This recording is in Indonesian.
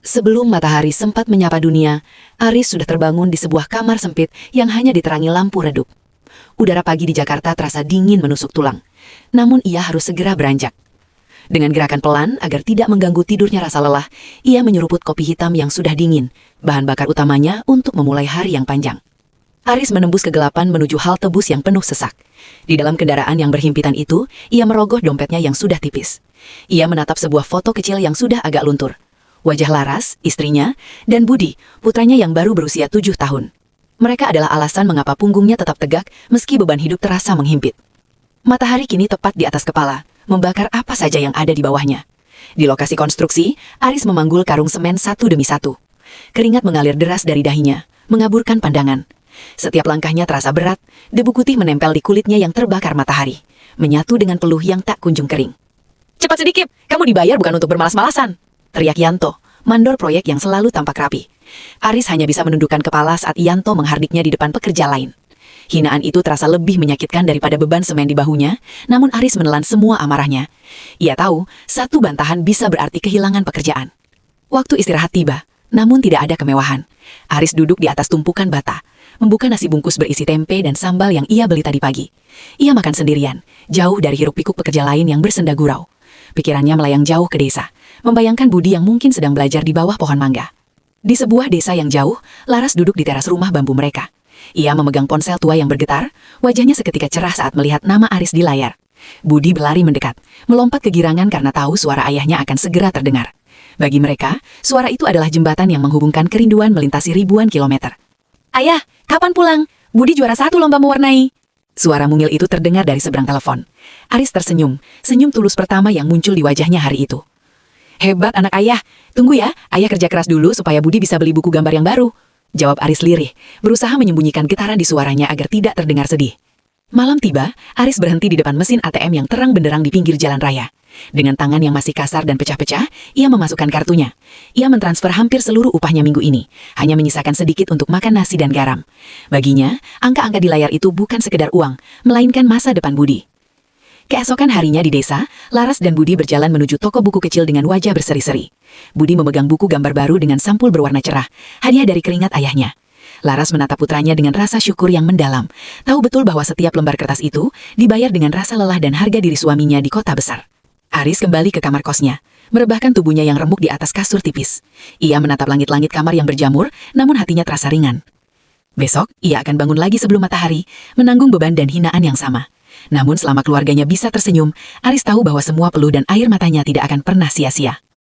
Sebelum matahari sempat menyapa dunia, Aris sudah terbangun di sebuah kamar sempit yang hanya diterangi lampu redup. Udara pagi di Jakarta terasa dingin menusuk tulang, namun ia harus segera beranjak. Dengan gerakan pelan agar tidak mengganggu tidurnya rasa lelah, ia menyeruput kopi hitam yang sudah dingin, bahan bakar utamanya untuk memulai hari yang panjang. Aris menembus kegelapan menuju halte bus yang penuh sesak. Di dalam kendaraan yang berhimpitan itu, ia merogoh dompetnya yang sudah tipis. Ia menatap sebuah foto kecil yang sudah agak luntur. Wajah Laras, istrinya, dan Budi, putranya yang baru berusia 7 tahun. Mereka adalah alasan mengapa punggungnya tetap tegak meski beban hidup terasa menghimpit. Matahari kini tepat di atas kepala, membakar apa saja yang ada di bawahnya. Di lokasi konstruksi, Aris memanggul karung semen satu demi satu. Keringat mengalir deras dari dahinya, mengaburkan pandangan. Setiap langkahnya terasa berat, debu putih menempel di kulitnya yang terbakar matahari, menyatu dengan peluh yang tak kunjung kering. "Cepat sedikit, kamu dibayar bukan untuk bermalas-malasan," teriak Yanto, mandor proyek yang selalu tampak rapi. Aris hanya bisa menundukkan kepala saat Yanto menghardiknya di depan pekerja lain. Hinaan itu terasa lebih menyakitkan daripada beban semen di bahunya, namun Aris menelan semua amarahnya. Ia tahu, satu bantahan bisa berarti kehilangan pekerjaan. Waktu istirahat tiba, namun tidak ada kemewahan. Aris duduk di atas tumpukan bata, membuka nasi bungkus berisi tempe dan sambal yang ia beli tadi pagi. Ia makan sendirian, jauh dari hiruk-pikuk pekerja lain yang bersenda gurau. Pikirannya melayang jauh ke desa, membayangkan Budi yang mungkin sedang belajar di bawah pohon mangga. Di sebuah desa yang jauh, Laras duduk di teras rumah bambu mereka. Ia memegang ponsel tua yang bergetar, wajahnya seketika cerah saat melihat nama Aris di layar. Budi berlari mendekat, melompat kegirangan karena tahu suara ayahnya akan segera terdengar. Bagi mereka, suara itu adalah jembatan yang menghubungkan kerinduan melintasi ribuan kilometer. "Ayah, kapan pulang? Budi juara 1 lomba mewarnai." Suara mungil itu terdengar dari seberang telepon. Aris tersenyum, senyum tulus pertama yang muncul di wajahnya hari itu. "Hebat anak ayah. Tunggu ya, ayah kerja keras dulu supaya Budi bisa beli buku gambar yang baru," jawab Aris lirih, berusaha menyembunyikan getaran di suaranya agar tidak terdengar sedih. Malam tiba, Aris berhenti di depan mesin ATM yang terang benderang di pinggir jalan raya. Dengan tangan yang masih kasar dan pecah-pecah, ia memasukkan kartunya. Ia mentransfer hampir seluruh upahnya minggu ini, hanya menyisakan sedikit untuk makan nasi dan garam. Baginya, angka-angka di layar itu bukan sekedar uang, melainkan masa depan Budi. Keesokan harinya di desa, Laras dan Budi berjalan menuju toko buku kecil dengan wajah berseri-seri. Budi memegang buku gambar baru dengan sampul berwarna cerah, hadiah dari keringat ayahnya. Laras menatap putranya dengan rasa syukur yang mendalam, tahu betul bahwa setiap lembar kertas itu dibayar dengan rasa lelah dan harga diri suaminya di kota besar. Aris kembali ke kamar kosnya, merebahkan tubuhnya yang remuk di atas kasur tipis. Ia menatap langit-langit kamar yang berjamur, namun hatinya terasa ringan. Besok, ia akan bangun lagi sebelum matahari, menanggung beban dan hinaan yang sama. Namun selama keluarganya bisa tersenyum, Aris tahu bahwa semua peluh dan air matanya tidak akan pernah sia-sia.